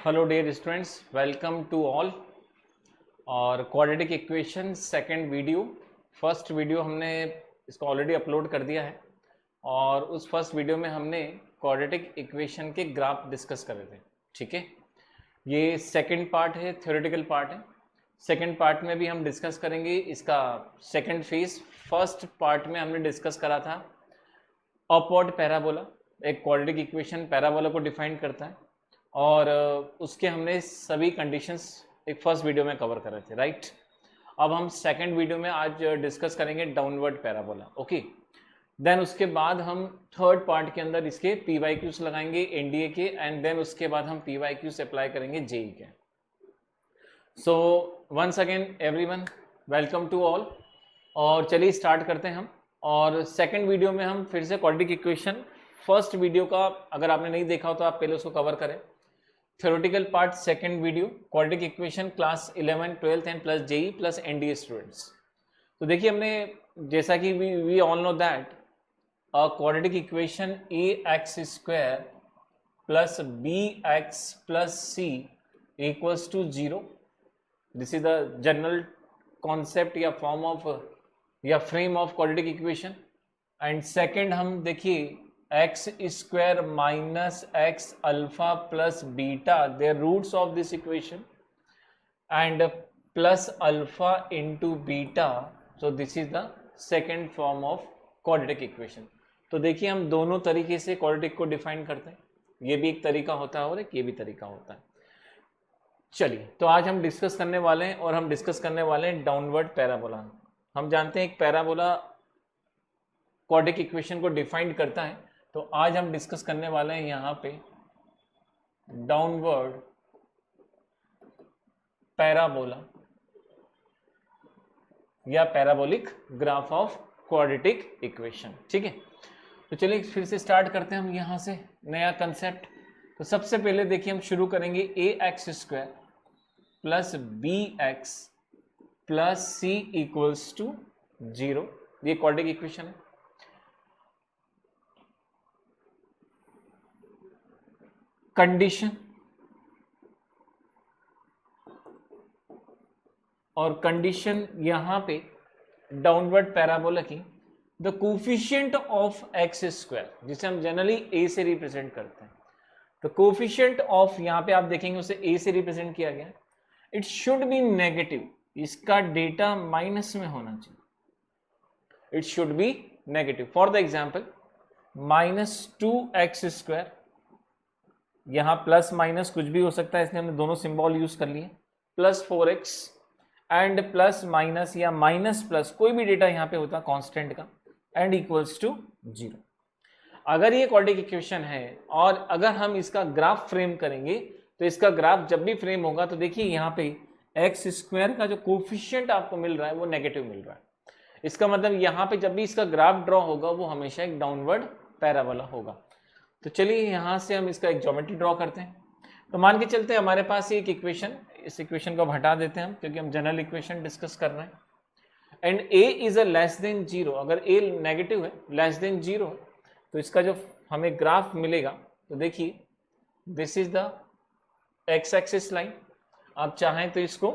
Hello dear students, welcome to all. और quadratic equation second video, first video हमने इसको already upload कर दिया है और उस फर्स्ट वीडियो में हमने क्वाड्रेटिक इक्वेशन के ग्राफ डिस्कस कर रहे थे। ठीक है, ये सेकंड पार्ट है, थ्योरेटिकल पार्ट है। सेकंड पार्ट में भी हम डिस्कस करेंगे इसका सेकंड फेज। फर्स्ट पार्ट में हमने डिस्कस करा था अपवर्ड पैराबोला, एक क्वाड्रेटिक इक्वेशन पैराबोला को डिफाइन करता है और उसके हमने सभी कंडीशंस एक फर्स्ट वीडियो में कवर कर रहे थे, राइट। अब हम सेकंड वीडियो में आज डिस्कस करेंगे डाउनवर्ड पैराबोला, ओके। देन उसके बाद हम थर्ड पार्ट के अंदर इसके PYQs लगाएंगे एनडीए के, एंड देन उसके बाद हम PYQs अप्लाई करेंगे जेई के। So once again everyone, welcome to all. और चलिए स्टार्ट करते हैं हम। और सेकंड वीडियो में हम फिर से क्वाड्रेटिक इक्वेशन, फर्स्ट वीडियो का अगर आपने नहीं देखा हो तो आप पहले उसको कवर करें। Theoretical part second video, quadratic equation class 11, 12 and plus JEE plus NDA students. तो देखिए हमने, जैसा कि we all know that a quadratic equation ax² plus bx plus c equals to 0। This is the general concept या form of या frame of quadratic equation. And second हम देखिए x² minus x alpha plus beta, their roots of this equation, and plus alpha into beta, so this is the second form of quadratic equation। तो देखिए हम दोनों तरीके से quadratic को define करते हैं, ये भी एक तरीका होता है और एक ये भी तरीका होता है। चलिए, तो आज हम डिस्कस करने वाले हैं और हम डिस्कस करने वाले हैं डाउनवर्ड पैराबोला। हम जानते हैं एक पैराबोला क्वाड्रेटिक इक्वेशन को डिफाइन करता है, तो आज हम डिस्कस करने वाले हैं यहाँ पे डाउनवर्ड पैराबोला या parabolic graph of quadratic equation. ठीक है, तो चलिए फिर से स्टार्ट करते हैं हम यहाँ से नया कंसेप्ट। तो सबसे पहले देखिए हम शुरू करेंगे ax² plus bx plus c equals to 0। ये क्वाड्रेटिक इक्वेशन है। कंडीशन, और कंडीशन यहां पे डाउनवर्ड पैराबोला की, द कोफिशिएंट ऑफ x², जिसे हम जनरली a से रिप्रेजेंट करते हैं। तो कोफिशिएंट ऑफ यहां पे आप देखेंगे उसे a से रिप्रेजेंट किया गया। इट शुड बी नेगेटिव, इसका डेटा माइनस में होना चाहिए। It should be negative. For the example -2x², यहां प्लस माइनस कुछ भी हो सकता है, इसलिए हमने दोनों सिंबल यूज कर लिए। Plus 4x and plus minus या माइनस प्लस कोई भी डेटा यहां पे होता है कांस्टेंट का, एंड इक्वल्स टू 0। अगर ये क्वाड्रेटिक इक्वेशन है और अगर हम इसका ग्राफ फ्रेम करेंगे, तो इसका ग्राफ जब भी फ्रेम होगा तो देखिए यहाँ पे x² का जो कोफिशिएंट आपको मिल रहा है वो नेगेटिव मिल रहा है। इसका मतलब यहाँ पे जब भी इसका ग्राफ ड्रॉ होगा वो हमेशा एक डाउनवर्ड पैराबोला होगा। तो चलिए यहाँ से हम इसका एक ज्योमेट्री ड्रॉ करते हैं। तो मान के चलते हैं हमारे पास एक इक्वेशन, इस इक्वेशन को हटा देते हैं हम क्योंकि हम जनरल इक्वेशन डिस्कस कर रहे हैं। And a is a less than 0, अगर a नेगेटिव है, लेस देन 0 है, तो इसका जो हमें ग्राफ मिलेगा, तो देखिए this is the x axis line. आप चाहें तो इसको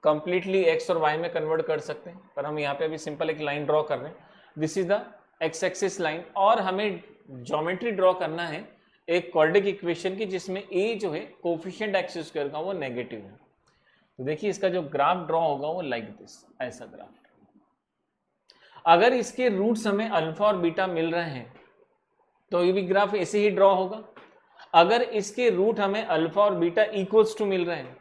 कंप्लीटली x और y में कन्वर्ट कर सकते हैं, पर हम यहाँ पे अभी सिंपल एक लाइन ड्रॉ कर रहे हैं। This is the x axis line, और हमें ज्योमेट्री ड्रॉ करना है एक क्वाड्रेटिक इक्वेशन की जिसमें a जो है कोफिशिएंट x² का वो नेगेटिव है। तो देखिए इसका जो ग्राफ ड्रॉ होगा वो लाइक दिस, ऐसा ग्राफ। अगर इसके रूट्स हमें अल्फा और बीटा मिल रहे हैं तो ये भी ग्राफ ऐसे ही ड्रॉ होगा। अगर इसके रूट हमें अल्फा और बीटा इक्वल्स टू मिल रहे हैं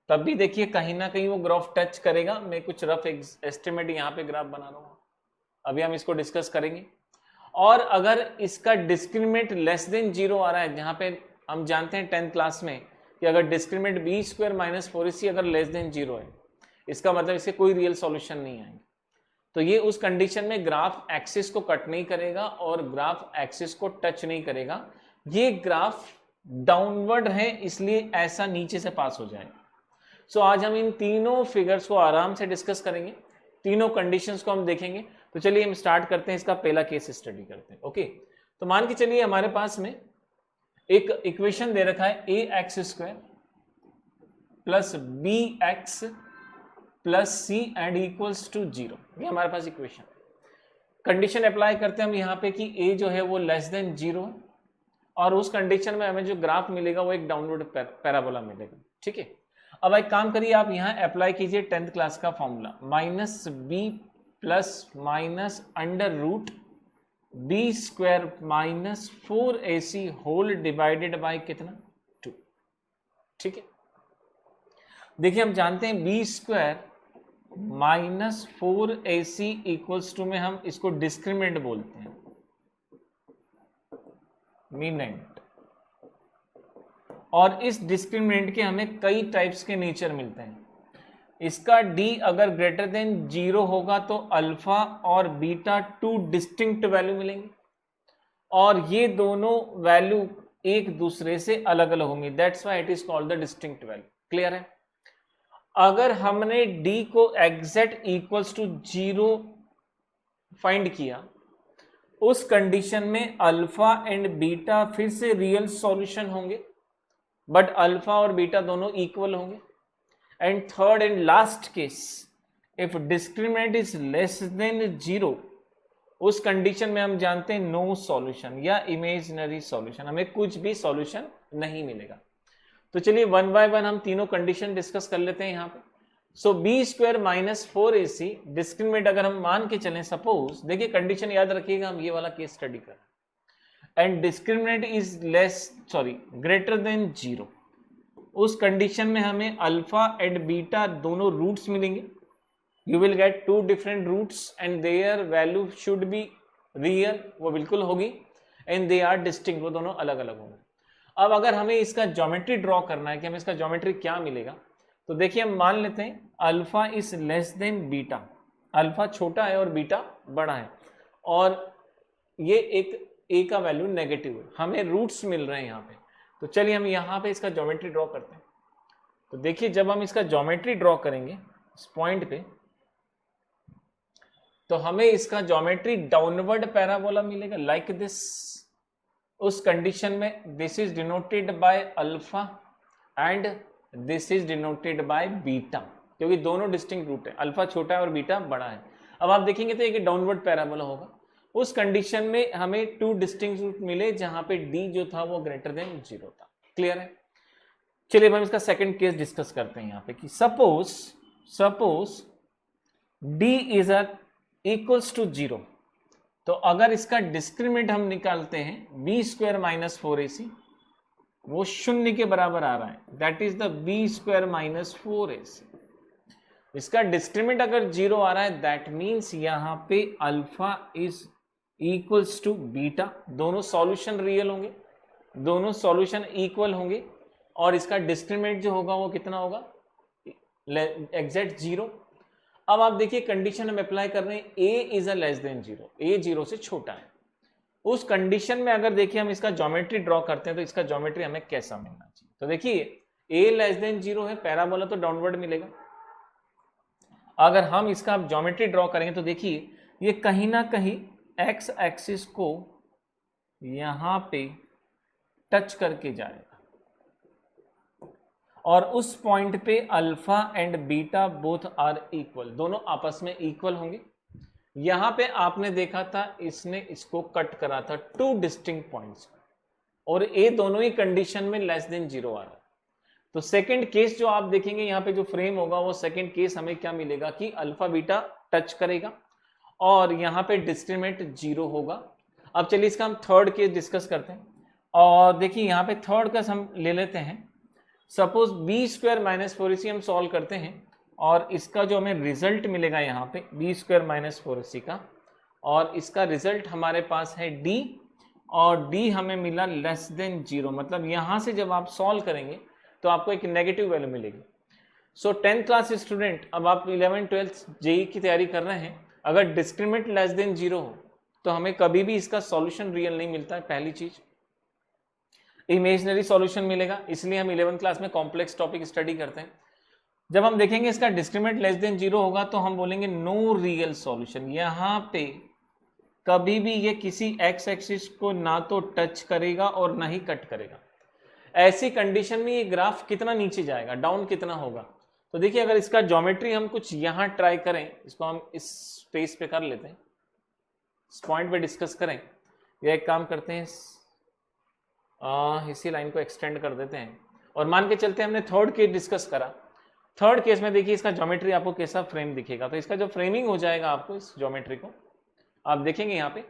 तब भी देखिए कहीं ना कहीं वो ग्राफ टच करेगा। मैं कुछ रफ एस्टिमेट यहाँ पे ग्राफ बना रहा हूँ, अभी हम इसको डिस्कस करेंगे। और अगर इसका डिस्क्रिमिनेंट लेस देन 0 आ रहा है, जहां पे हम जानते हैं 10th क्लास में कि अगर डिस्क्रिमिनेंट b² - 4ac अगर लेस देन 0 है, इसका मतलब इसके कोई रियल सॉल्यूशन नहीं आएंगे। तो ये उस कंडीशन में ग्राफ एक्सिस को कट नहीं करेगा और ग्राफ एक्सिस को टच नहीं करेगा। ये ग्राफ डाउनवर्ड है, इसलिए ऐसा नीचे से पास हो जाएगा। सो आज हम इन तीनों फिगर्स को आराम से डिस्कस करेंगे, तीनों कंडीशंस को हम देखेंगे। तो चलिए हम स्टार्ट करते हैं, इसका पहला केस स्टडी करते हैं। ओके, तो मान के चलिए हमारे पास में एक इक्वेशन दे रखा है ax² plus bx plus c and equals to 0, ये हमारे पास इक्वेशन। कंडीशन अप्लाई करते हैं हम यहाँ पे कि a जो है वो लेस देन 0 है, और उस कंडीशन में हमें जो ग्राफ मिलेगा वो एक डाउनवर्ड पैराबोला मिलेगा। ठीक है, अब एक काम करिए, आप यहाँ अप्लाई कीजिए 10th क्लास का formula, minus b plus minus under root b square minus 4ac whole divided by कितना 2। ठीक है, देखिए हम जानते हैं b square minus 4ac equals to में हम इसको डिस्क्रिमिनेंट बोलते हैं, मीनेंट, और इस डिस्क्रिमिनेंट के हमें कई टाइप्स के नेचर मिलते हैं। इसका d अगर ग्रेटर देन 0 होगा तो अल्फा और बीटा 2 डिस्टिंक्ट वैल्यू मिलेंगे, और ये दोनों वैल्यू एक दूसरे से अलग अलग होंगी, that's why it is called the distinct value. Clear है? अगर हमने d को एग्जैक्ट इक्वल्स टू 0 फाइंड किया, उस कंडीशन में अल्फा एंड बीटा फिर से रियल सॉल्यूशन होंगे, बट अल्फा और बीटा दोनों इक्वल होंगे। And third and last case, if discriminant is less than 0, उस कंडीशन में हम जानते हैं नो सॉल्यूशन या इमेजिनरी सॉल्यूशन, हमें कुछ भी सॉल्यूशन नहीं मिलेगा। तो चलिए वन बाय वन हम तीनों कंडीशन डिस्कस कर लेते हैं यहाँ पे। So B square minus 4ac discriminant अगर हम मान के चलें, सपोज, देखिए कंडीशन याद रखिएगा, हम ये वाला केस स्टडी कर रहे हैं, and discriminant is greater than 0, उस कंडीशन में हमें अल्फा एंड बीटा दोनों रूट्स मिलेंगे। You will get 2 different roots and their value should be real, वो बिल्कुल होगी, एंड दे आर डिस्टिंक्ट, वो दोनों अलग अलग होंगे। अब अगर हमें इसका ज्योमेट्री ड्रॉ करना है कि हमें इसका ज्योमेट्री क्या मिलेगा, तो देखिए हम मान लेते हैं alpha is less than beta, alpha छोटा है और बीटा बड़ा है, और ये एक ए का वैल्यू नेगेटिव है, हमें रूट्स मिल रहे हैं यहाँ पे। तो चलिए हम यहाँ पे इसका ज्योमेट्री ड्रॉ करते हैं। तो देखिए जब हम इसका ज्योमेट्री ड्रॉ करेंगे इस पॉइंट पे, तो हमें इसका ज्योमेट्री डाउनवर्ड पैराबोला मिलेगा लाइक दिस। उस कंडीशन में this is denoted by alpha and this is denoted by beta, क्योंकि दोनों डिस्टिंक्ट रूट है, अल्फा छोटा है और बीटा बड़ा है। अब आप देखेंगे तो एक डाउनवर्ड पैराबोला होगा। उस कंडीशन में हमें 2 डिस्टिंक्ट रूट मिले जहां पे d जो था वो ग्रेटर देन 0 था। क्लियर है? चलिए हम इसका सेकंड केस डिस्कस करते हैं यहाँ पे कि suppose d is equals to 0, तो अगर इसका डिस्क्रिमिनेंट हम निकालते हैं बी स्क्वायर माइनस 4ac, वो 0 के बराबर आ रहा है, that is the b square minus 4ac। इसका डिस्क्रिमिनेंट अगर 0 आ रहा है, दैट मीन्स यहाँ पे alpha is equals to beta, दोनों सॉल्यूशन रियल होंगे, दोनों सॉल्यूशन इक्वल होंगे, और इसका डिस्क्रिमिनेंट जो होगा वो कितना होगा, एग्जैक्ट 0। अब आप देखिए कंडीशन हम अप्लाई कर रहे हैं, a is a less than 0, a 0 से छोटा है। उस कंडीशन में अगर देखिए हम इसका ज्योमेट्री ड्रॉ करते हैं तो इसका ज्योमेट्री हमें कैसा मिलना चाहिए। तो देखिए a लेस देन 0 है, पैराबोला तो डाउनवर्ड मिलेगा। अगर हम इसका ज्योमेट्री ड्रॉ करेंगे तो देखिए ये कहीं ना कहीं x एक्सिस को यहां पे टच करके जाएगा, और उस पॉइंट पे alpha and beta both are equal, दोनों आपस में इक्वल होंगे। यहां पे आपने देखा था इसने इसको कट करा था 2 डिस्टिंक्ट पॉइंट्स, और ए दोनों ही कंडीशन में लेस देन 0 आ रहा है। तो सेकंड केस जो आप देखेंगे यहाँ पे जो फ्रेम होगा, वो सेकंड केस हमें क्या मिलेगा कि अल्फा बीटा टच करेगा और यहाँ पे डिस्क्रिमिनेंट 0 होगा। अब चलिए इसका हम थर्ड केस डिस्कस करते हैं, और देखिए यहाँ पे थर्ड केस हम ले लेते हैं। Suppose B square minus 4ac हम सॉल्व करते हैं, और इसका जो हमें रिजल्ट मिलेगा यहाँ पे बी स्क्वायर माइनस 4ac का, और इसका रिजल्ट हमारे पास है d, और d हमें मिला लेस देन 0, मतलब यहाँ से जब आप सॉल्व करेंगे तो आपको एक नेगेटिव वैल्यू मिलेगी। सो 10th क्लास स्टूडेंट, अब आप 11th-12th जेई की तैयारी कर रहे हैं, अगर डिस्क्रिमिनेंट लेस देन 0 हो तो हमें कभी भी इसका सॉल्यूशन रियल नहीं मिलता है। पहली चीज इमेजिनरी सॉल्यूशन मिलेगा, इसलिए हम 11th क्लास में कॉम्प्लेक्स टॉपिक स्टडी करते हैं। जब हम देखेंगे इसका डिस्क्रिमिनेंट लेस देन 0 होगा तो हम बोलेंगे नो रियल सॉल्यूशन, यहाँ पे कभी भी ये किसी एक्स एक्सिस को ना तो टच करेगा और ना ही कट करेगा। ऐसी कंडीशन में ये ग्राफ कितना नीचे जाएगा, डाउन कितना होगा। तो देखिए अगर इसका ज्योमेट्री हम कुछ यहां ट्राई करें, इसको हम इस स्पेस पे कर लेते हैं, इस पॉइंट पे डिस्कस करें, या एक काम करते हैं इसी लाइन को एक्सटेंड कर देते हैं और मान के चलते हैं हमने थर्ड केस डिस्कस करा। थर्ड केस में देखिए इसका ज्योमेट्री आपको कैसा फ्रेम दिखेगा। तो इसका जो फ्रेमिंग हो जाएगा आपको इस ज्योमेट्री को आप देखेंगे यहाँ पे,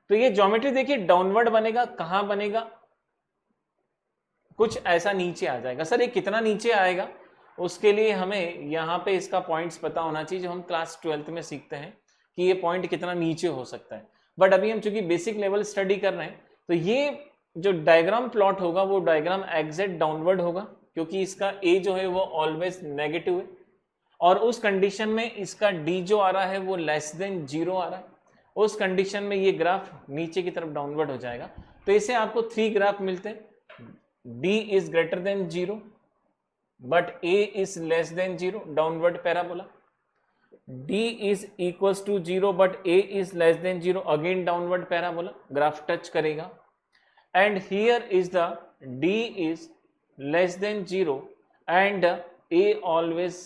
तो ये ज्योमेट्री देखिए डाउनवर्ड बनेगा। कहाँ बनेगा, कुछ ऐसा नीचे आ जाएगा। सर ये कितना नीचे आएगा, उसके लिए हमें यहाँ पे इसका पॉइंट्स पता होना चाहिए, जो हम क्लास 12th में सीखते हैं कि ये पॉइंट कितना नीचे हो सकता है। बट अभी हम चूंकि बेसिक लेवल स्टडी कर रहे हैं, तो ये जो डायग्राम प्लॉट होगा वो डायग्राम एग्जैक्ट डाउनवर्ड होगा, क्योंकि इसका ए जो है वो ऑलवेज नेगेटिव है, और उस कंडीशन में इसका डी जो आ रहा है वो लेस देन 0 आ रहा है। उस कंडीशन में ये ग्राफ नीचे की तरफ डाउनवर्ड हो जाएगा। तो इसे आपको 3 ग्राफ मिलते हैं, D is greater than 0 but A is less than 0, downward parabola. D is equals to 0 but A is less than 0, again downward parabola, graph touch करेगा। And here is the D is less than 0 and A always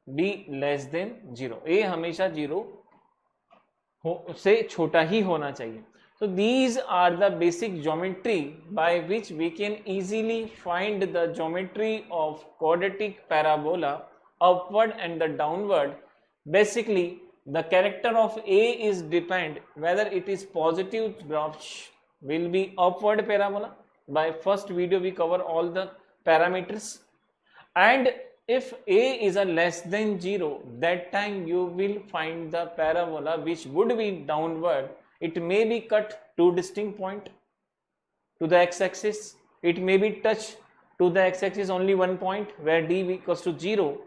D less than 0, A हमेशा 0 से छोटा ही होना चाहिए। So these are the basic geometry by which we can easily find the geometry of quadratic parabola upward and the downward. Basically the character of A is depend whether it is positive graph will be upward parabola. By first video we cover all the parameters, and if A is a less than 0, that time you will find the parabola which would be downward. It may be cut 2 distinct point to the x-axis. It may be touched to the x-axis only one point where D equals to 0,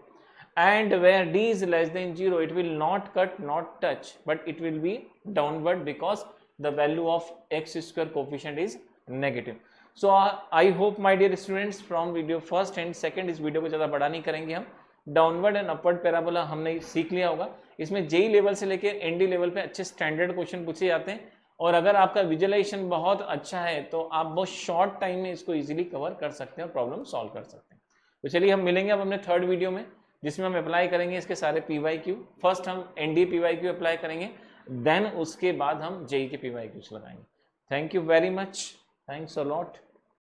and where D is less than 0 it will not cut, not touch, but it will be downward because the value of x square coefficient is negative. So I hope my dear students from video first and second, इस video को ज़्यादा बड़ा नहीं करेंगे हम, downward and upward parabola हमने सीख लिया होगा। इसमें जेई लेवल से लेकर एनडी लेवल पे अच्छे स्टैंडर्ड क्वेश्चन पूछे जाते हैं, और अगर आपका विजुअलाइजेशन बहुत अच्छा है तो आप बहुत शॉर्ट टाइम में इसको इजीली कवर कर सकते हैं और प्रॉब्लम सॉल्व कर सकते हैं। तो चलिए हम मिलेंगे अब अपने थर्ड वीडियो में, जिसमें हम अप्लाई करेंगे इसके सारे PYQ। फर्स्ट हम एनडी PYQ अप्लाई करेंगे, देन उसके बाद हम जेई के PYQs लगाएंगे। Thank you very much, thanks a lot.